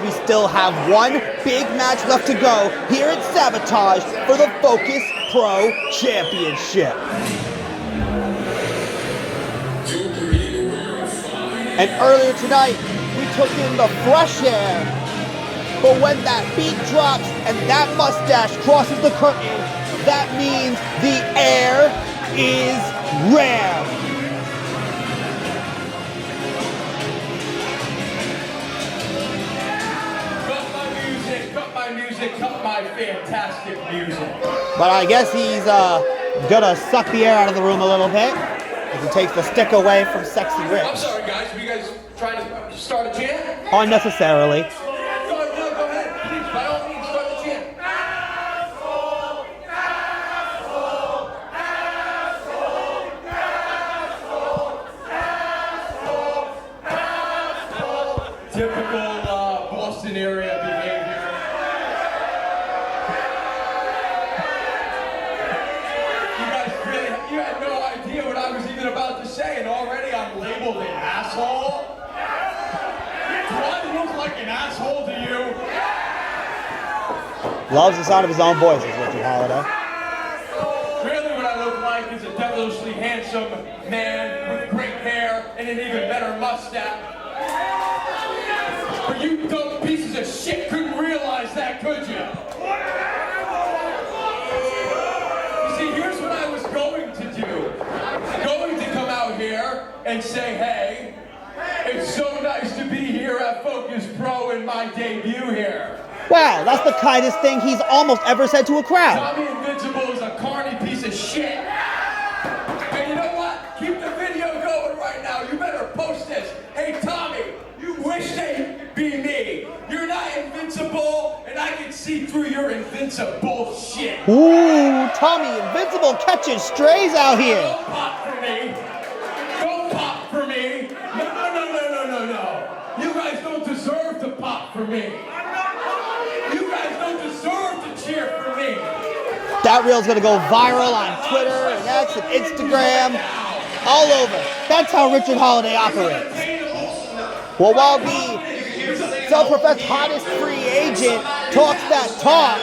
we still have one big match left to go here at Sabotage for the Focus Pro Championship. And earlier tonight, we took in the fresh air. But when that beat drops and that mustache crosses the curtain, that means the air is rare. Cut my music, cut my fantastic music. But I guess he's gonna suck the air out of the room a little bit as he takes the stick away from Sexy Rich. I'm sorry, guys. Are you guys trying to start a chant? Unnecessarily. Go ahead. Please, by all means, start the chant. Asshole, asshole, asshole, asshole, asshole, asshole. Typical Boston area behavior. You had no idea what I was even about to say, and already I'm labeled an asshole? Do I look like an asshole to you? Loves the sound of his own voice, is Richard Holliday. Really what I look like is a devilishly handsome man with great hair and an even better mustache. But you dumb pieces of shit couldn't realize that, could you? Here's what I was going to do. Going to come out here and say, hey, it's so nice to be here at Focus Pro in my debut here. Wow, that's the kindest thing he's almost ever said to a crowd. Tommy Invincible is a carny piece of shit. And you know what? Keep the video going right now. You better post this. Hey, Tommy, you wish they'd be me. You're not invincible, and I can see through your invincible shit. Ooh, Tommy Invincible catches strays out here. Don't pop for me. Don't pop for me. No. You guys don't deserve to pop for me. You guys don't deserve to cheer for me. That reel's gonna go viral on Twitter and X and Instagram, all over. That's how Richard Holliday operates. Well, while the self-professed hottest free agent talks that talk,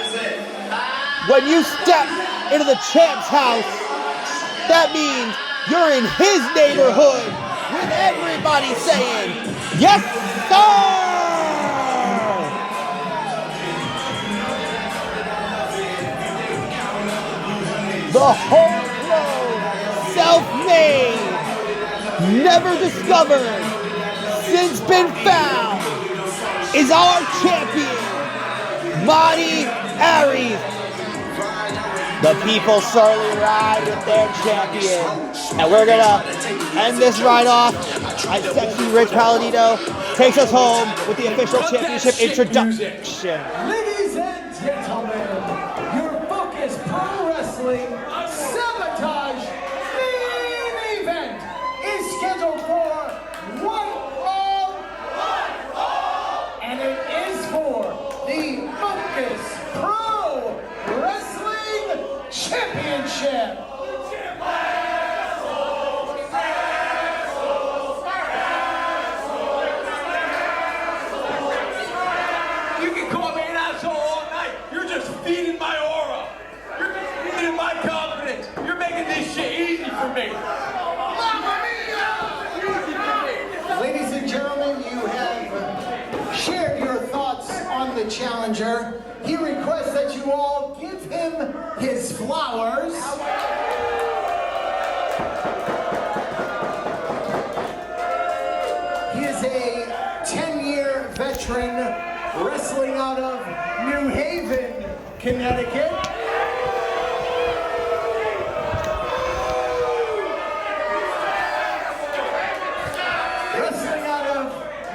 when you step into the champ's house, that means you're in his neighborhood with everybody saying, yes, sir! The homegrown, self-made, never discovered, since been found, is our champion, Ariez. The people slowly ride with their champion. And we're gonna end this ride off as Sexy Rich Palladino takes us home with the official championship introduction. Ladies and gentlemen, your Focus Pro Wrestling Sabotage main event is scheduled for one fall, and it is for the Focus Pro Wrestling Championship. You can call me an asshole all night. You're just feeding my aura. You're just feeding my confidence. You're making this shit easy for me. Ladies and gentlemen, you have shared your thoughts on the challenger. He requests that you all give him his flowers. He is a 10-year veteran wrestling out of New Haven, Connecticut. Wrestling out of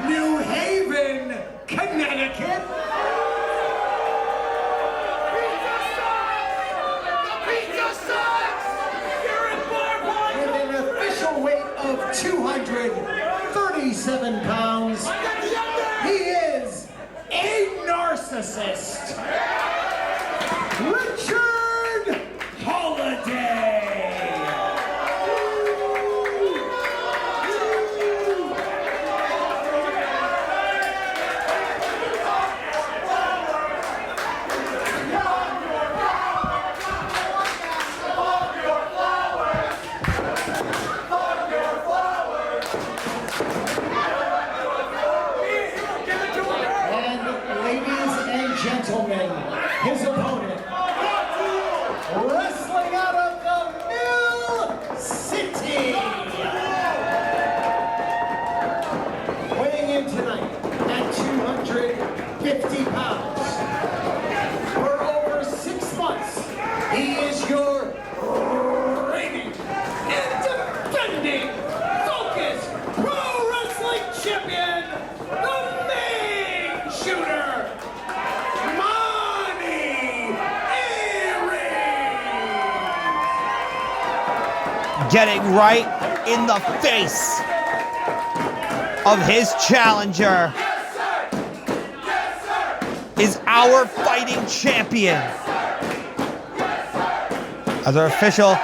New Haven, Connecticut. With an official weight of 237 pounds, he is a narcissist. Richard Holliday. tonight at 250 pounds. For over 6 months, he is your reigning and defending Focus Pro Wrestling Champion, the main shooter, getting right in the face of his challenger is our fighting champion. As our official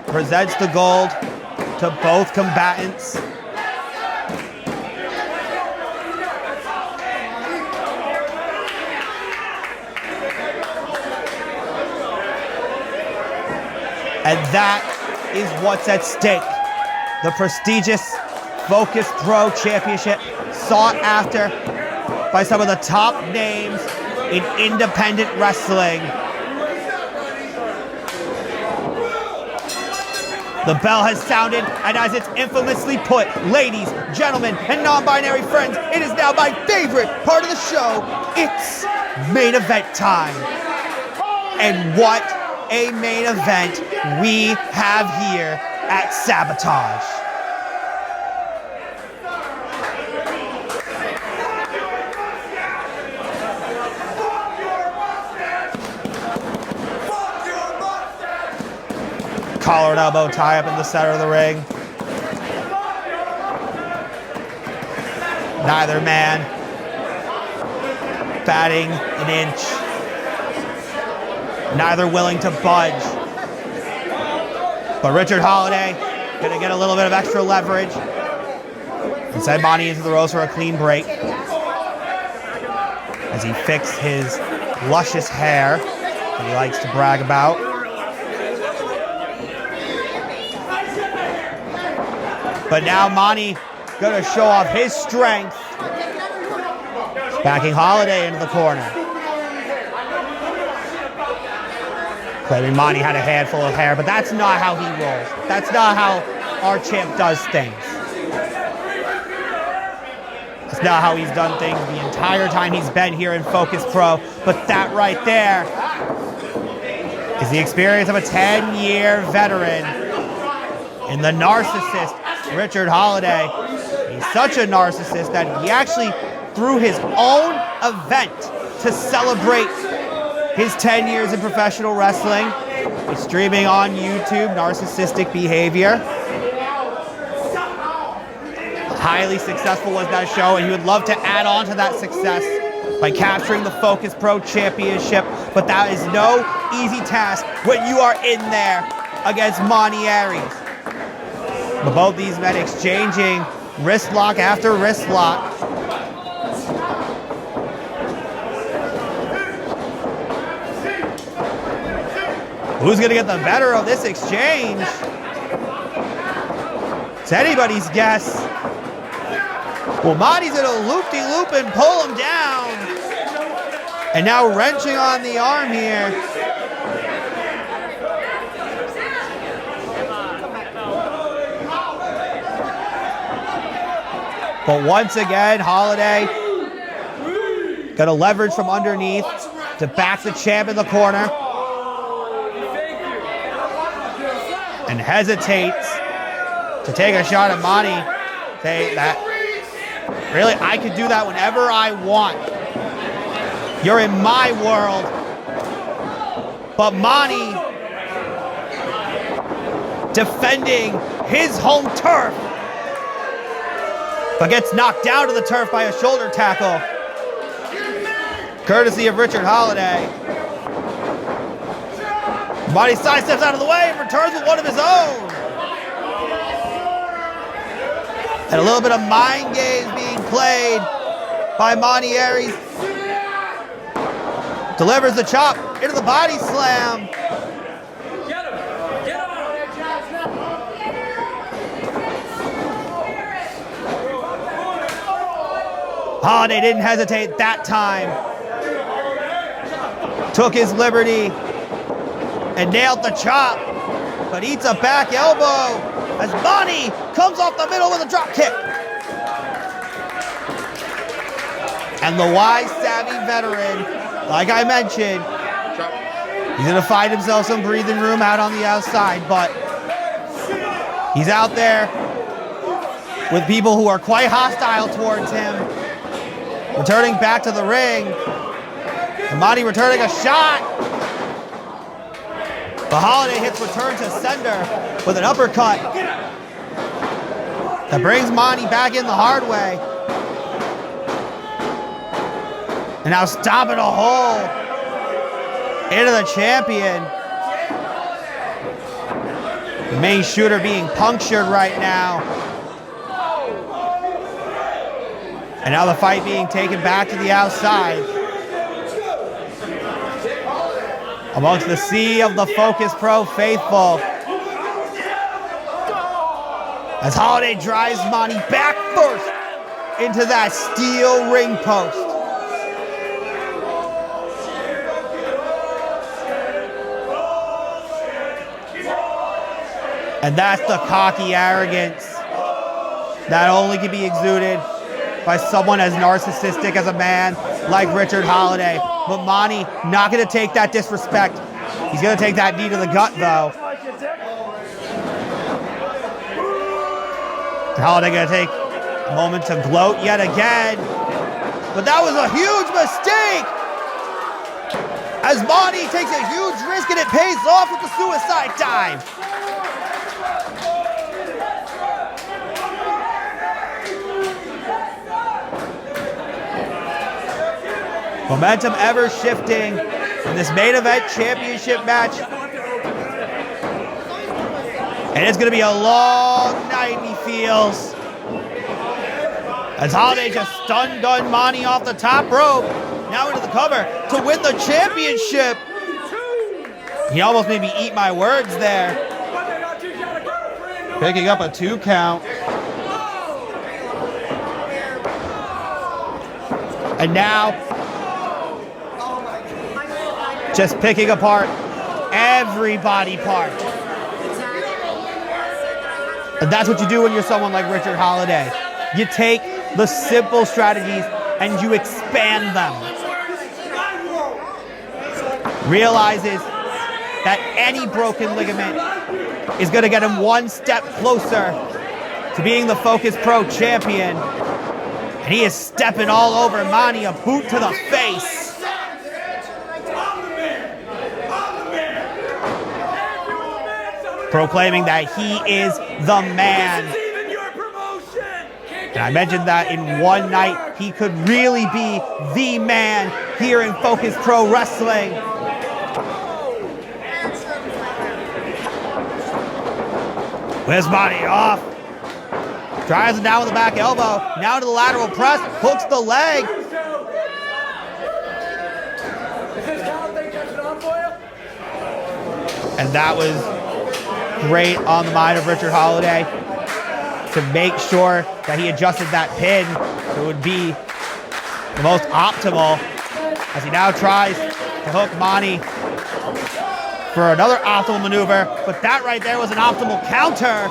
presents the gold to both combatants. And that is what's at stake. The prestigious Focus Pro Championship, sought after by some of the top names in independent wrestling. The bell has sounded, and as it's infamously put, ladies, gentlemen, and non-binary friends, it is now my favorite part of the show. It's main event time. And what a main event we have here at Sabotage. Collar and elbow tie up in the center of the ring. Neither man batting an inch. Neither willing to budge. But Richard Holliday gonna get a little bit of extra leverage and send Monty into the ropes for a clean break as he fixed his luscious hair that he likes to brag about. But now Monty gonna show off his strength, backing Holliday into the corner. Claiming Monty had a handful of hair, but that's not how he rolls. That's not how our champ does things. That's not how he's done things the entire time he's been here in Focus Pro. But that right there is the experience of a 10-year veteran in the narcissist, Richard Holliday. He's such a narcissist that he actually threw his own event to celebrate his 10 years in professional wrestling. He's streaming on YouTube, narcissistic behavior. Highly successful was that show, and he would love to add on to that success by capturing the Focus Pro Championship, but that is no easy task when you are in there against Ariez. But both these men exchanging wrist lock after wrist lock. Who's gonna get the better of this exchange? It's anybody's guess. Well, Monty's gonna loop-de-loop and pull him down. And now wrenching on the arm here. But once again, Holliday gonna leverage from underneath to back the champ in the corner. And hesitates to take a shot at Monty. Say that, really, I could do that whenever I want. You're in my world. But Monty defending his home turf, but gets knocked down to the turf by a shoulder tackle, courtesy of Richard Holliday. Monty sidesteps out of the way and returns with one of his own. And a little bit of mind games being played by Ariez. Delivers the chop into the body slam. Get him! Get him! Holliday didn't hesitate that time. Took his liberty and nailed the chop, but eats a back elbow as Monty comes off the middle with a drop kick. And the wise, savvy veteran, like I mentioned, he's going to find himself some breathing room out on the outside, but he's out there with people who are quite hostile towards him. Returning back to the ring. And Monty returning a shot. But Holliday hits return to sender with an uppercut that brings Monty back in the hard way. And now stomping a hole into the champion. The main shooter being punctured right now. And now the fight being taken back to the outside. Amongst the sea of the Focus Pro faithful. As Holliday drives Monty back first into that steel ring post. And that's the cocky arrogance that only can be exuded by someone as narcissistic as a man like Richard Holliday. But Monty not going to take that disrespect. He's going to take that knee to the gut, though. And Holliday going to take a moment to gloat yet again. But that was a huge mistake! As Monty takes a huge risk and it pays off with the suicide dive. Momentum ever shifting in this main event championship match. And it's going to be a long night, he feels. As Holliday just stun-gunned Monty off the top rope. Now into the cover to win the championship. He almost made me eat my words there. Picking up a 2 count. And now, just picking apart every body part. And that's what you do when you're someone like Richard Holliday. You take the simple strategies and you expand them. Realizes that any broken ligament is going to get him one step closer to being the Focus Pro champion. And he is stepping all over Monty, a boot to the face. Proclaiming that he is the man. And I mentioned that in one night, he could really be the man here in Focus Pro Wrestling. With Monty off. Drives him down with the back elbow. Now to the lateral press. Hooks the leg. And that was great on the mind of Richard Holliday to make sure that he adjusted that pin so it would be the most optimal as he now tries to hook Monty for another optimal maneuver. But that right there was an optimal counter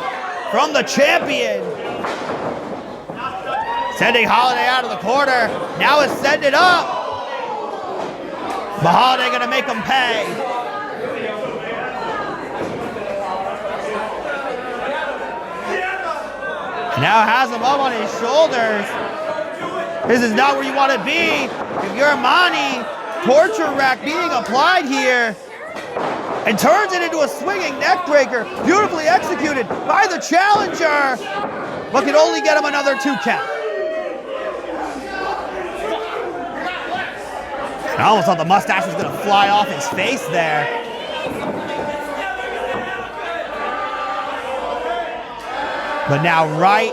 from the champion. Sending Holliday out of the corner. Now it's send it up. But Holliday gonna make him pay. Now has him up on his shoulders. This is not where you want to be. If you're Monty, torture rack being applied here. And turns it into a swinging neck breaker. Beautifully executed by the challenger. But can only get him another 2 count. I almost thought the mustache was going to fly off his face there. But now right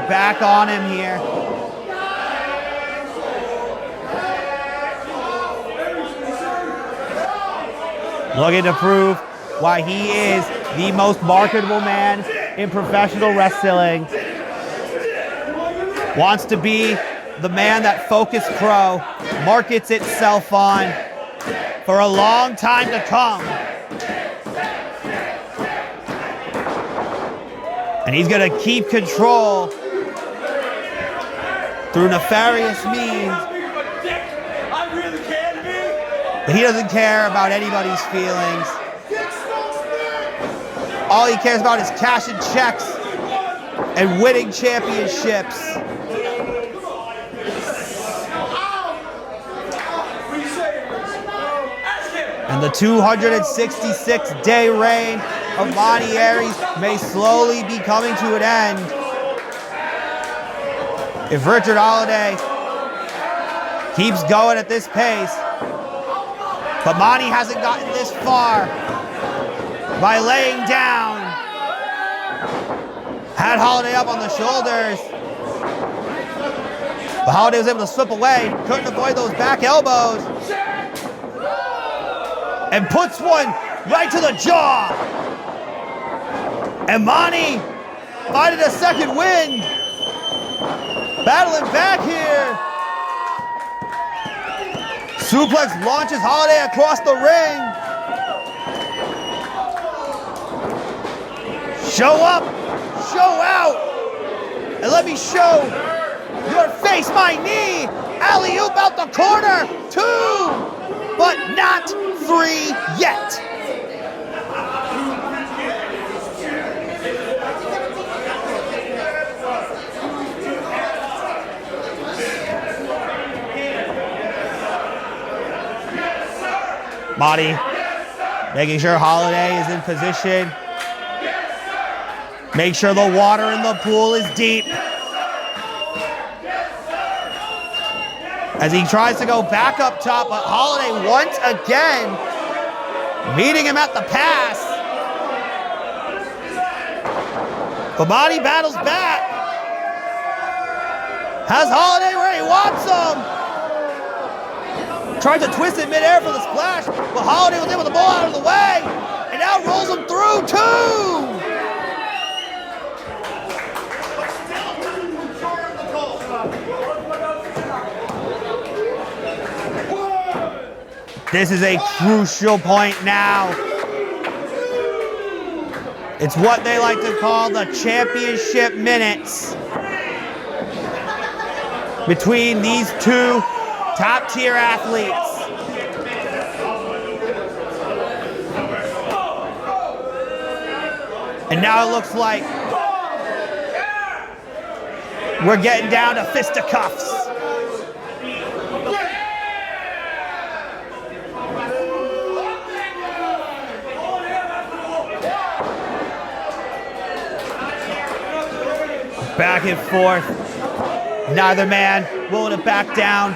back on him here. Looking to prove why he is the most marketable man in professional wrestling. Wants to be the man that Focus Pro markets itself on for a long time to come. And he's going to keep control through nefarious means But he doesn't care about anybody's feelings. All he cares about is cashing checks and winning championships. And the 266-day reign of Ariez may slowly be coming to an end if Richard Holliday keeps going at this pace. But Monty hasn't gotten this far by laying down. Had Holliday up on the shoulders. But Holliday was able to slip away, couldn't avoid those back elbows. And puts one right to the jaw. And Monty finding a second win. Battling back here. Suplex launches Holliday across the ring. Show up, show out, and let me show your face, my knee. Alley-oop out the corner, 2, but not 3 yet. Monty making sure Holliday is in position. Make sure the water in the pool is deep. As he tries to go back up top, but Holliday once again meeting him at the pass. But Monty battles back. Has Holliday where he wants him. Tried to twist it midair for the splash, but Holliday was able to ball out of the way, and now rolls him through 2. This is a crucial point now. It's what they like to call the championship minutes between these two top-tier athletes. And now it looks like we're getting down to fisticuffs. Back and forth. Neither man willing to back down.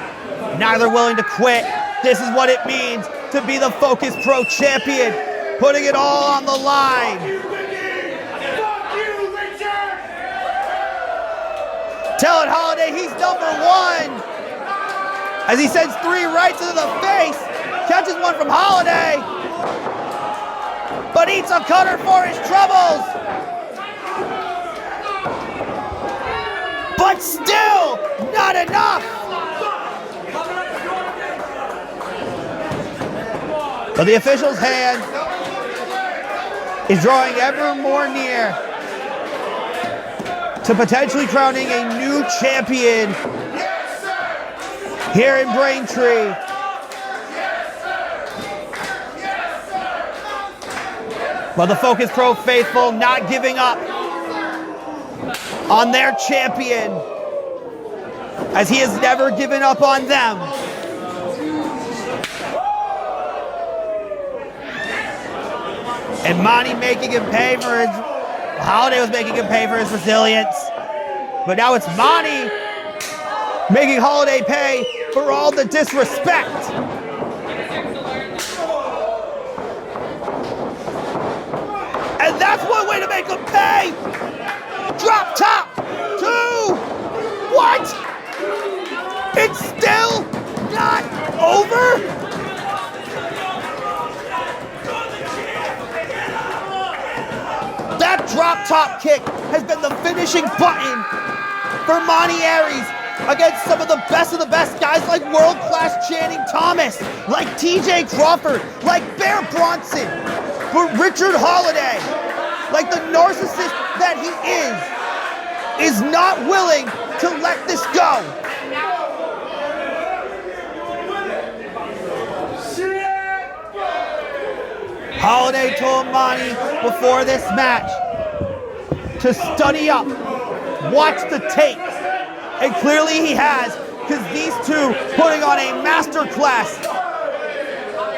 Neither willing to quit. This is what it means to be the Focus Pro champion. Putting it all on the line. Telling Holliday he's #1. As he sends 3 rights into the face. Catches one from Holliday. But eats a cutter for his troubles. But still not enough. But the official's hand is drawing ever more near to potentially crowning a new champion here in Braintree. But the Focus Pro faithful not giving up on their champion, as he has never given up on them. And Monty making him pay for his, Holliday was making him pay for his resilience. But now it's Monty making Holliday pay for all the disrespect. And that's one way to make him pay. Drop top, 2. What? It's still not over? That drop top kick has been the finishing button for Ariez against some of the best guys like world-class Channing Thomas, like TJ Crawford, like Bear Bronson. But Richard Holliday, like the narcissist that he is not willing to let this go. Holliday told Monty before this match to study up, watch the tape. And clearly he has, because these two putting on a master class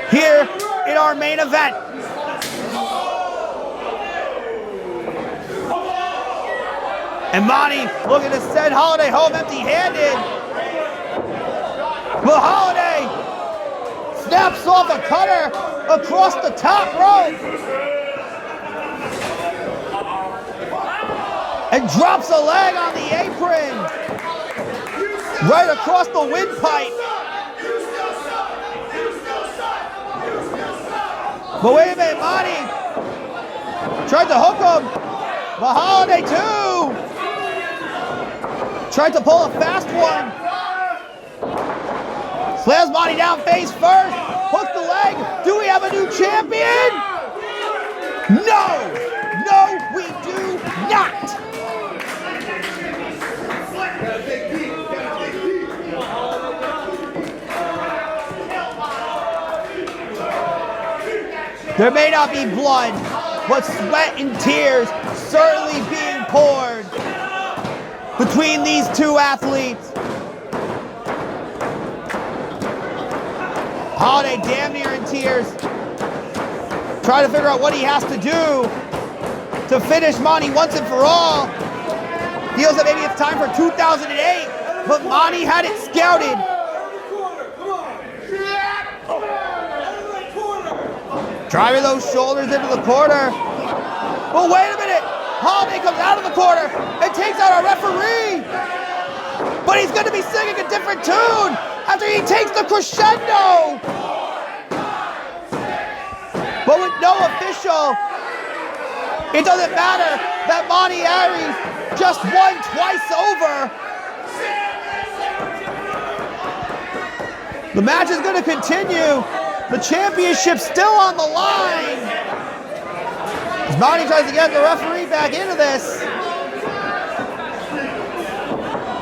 here in our main event. And Monty looking to send Holliday home empty-handed. But Holliday snaps off a cutter across the top rope and drops a leg on the apron right across the windpipe. But wait a minute, Monty tried to hook him, but Holliday too tried to pull a fast one. Slams Monty down face first. Hook the leg. Do we have a new champion? No! No, we do not! There may not be blood, but sweat and tears certainly being poured between these two athletes. Holliday damn near in tears, trying to figure out what he has to do to finish Monty once and for all. Feels that maybe it's time for 2008, but Monty had it scouted. Driving those shoulders into the corner. But wait a minute, Holliday comes out of the corner and takes out our referee. But he's going to be singing a different tune after he takes the crescendo. But with no official, it doesn't matter that Monty Ariez just won twice over. The match is going to continue. The championship's still on the line. As Monty tries to get the referee back into this.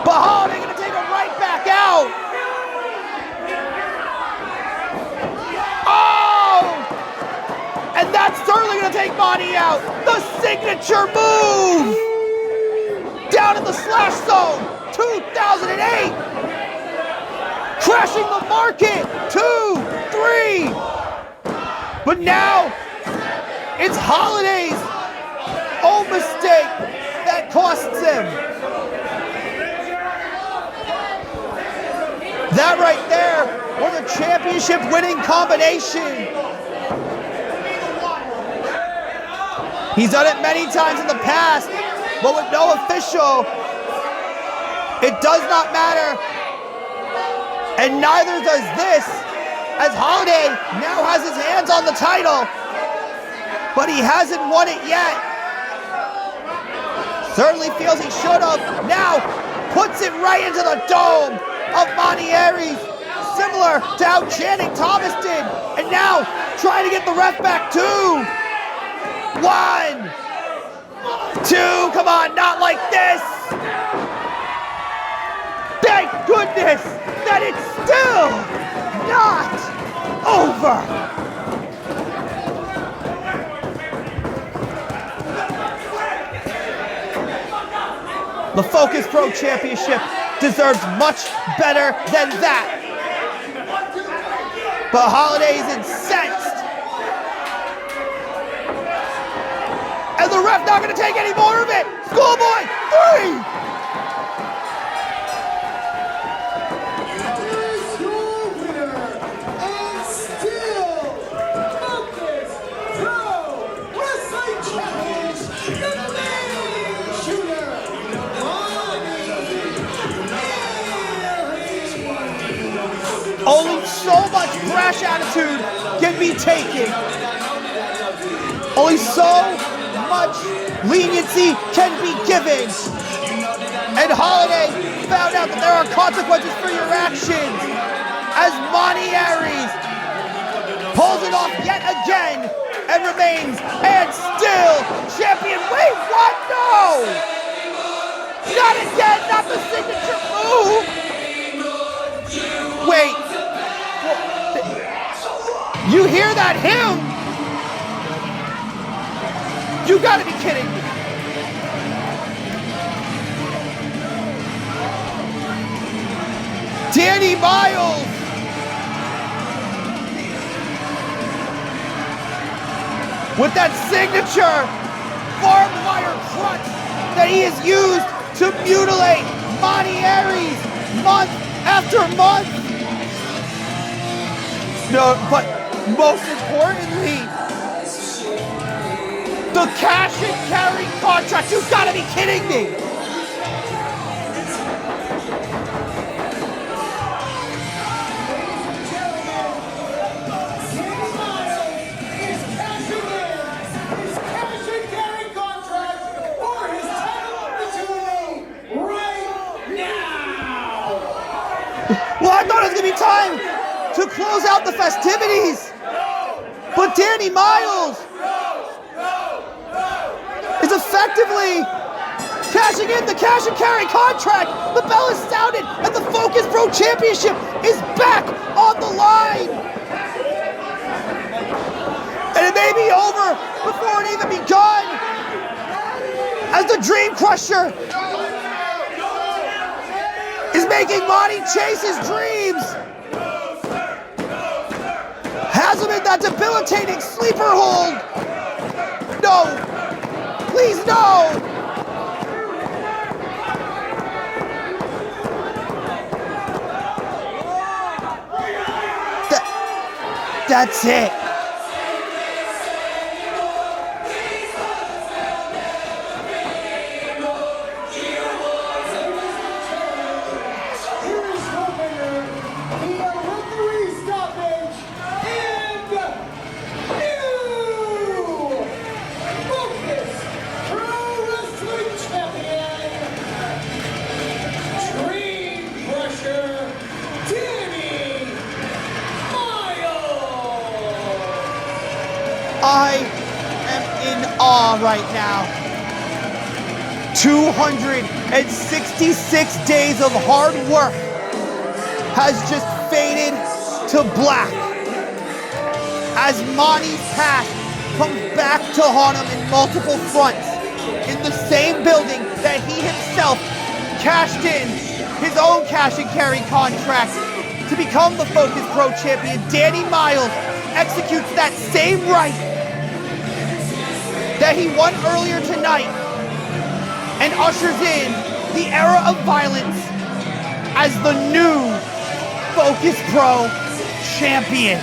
But Holliday going to take him right back out. Oh! And that's certainly going to take Monty out. The signature move! Down in the slash zone, 2008. Crashing the market, 2, 3. But now, it's Holliday's own mistake that costs him. That right there was a championship winning combination. He's done it many times in the past, but with no official, it does not matter. And neither does this, as Holliday now has his hands on the title, but he hasn't won it yet. Certainly feels he should have. Now puts it right into the dome of Monty Ariez, similar to how Channing Thomas did. And now trying to get the ref back too. 1, 2, come on, not like this. Thank goodness that it's still not over. The Focus Pro Championship deserves much better than that. But Holliday is incensed. And the ref not going to take any more of it. Schoolboy, 3. Only so much brash attitude can be taken. Only so much leniency can be given. And Holliday found out that there are consequences for your actions as Monty Ariez pulls it off yet again and remains and still champion. Wait, what? No! Not again, not the signature move! Wait. You hear that hymn? gotta be kidding me. Danny Miles. With that signature barbed wire crutch that he has used to mutilate Ariez month after month. No, but most importantly, the cash and carry contract. You've got to be kidding me. Well, I thought it was going to be time to close out the festivities. But Danny Miles is effectively cashing in the cash and carry contract. The bell is sounded and the Focus Pro Championship is back on the line. And it may be over before it even begun, as the Dream Crusher is making Monty chase his dreams. Has him in that debilitating sleeper hold. No, please no. That's it. I am in awe right now. 266 days of hard work has just faded to black as Monty's past comes back to haunt him in multiple fronts in the same building that he himself cashed in his own cash and carry contract to become the Focus Pro champion. Danny Miles executes that same right that he won earlier tonight and ushers in the era of violence as the new Focus Pro champion.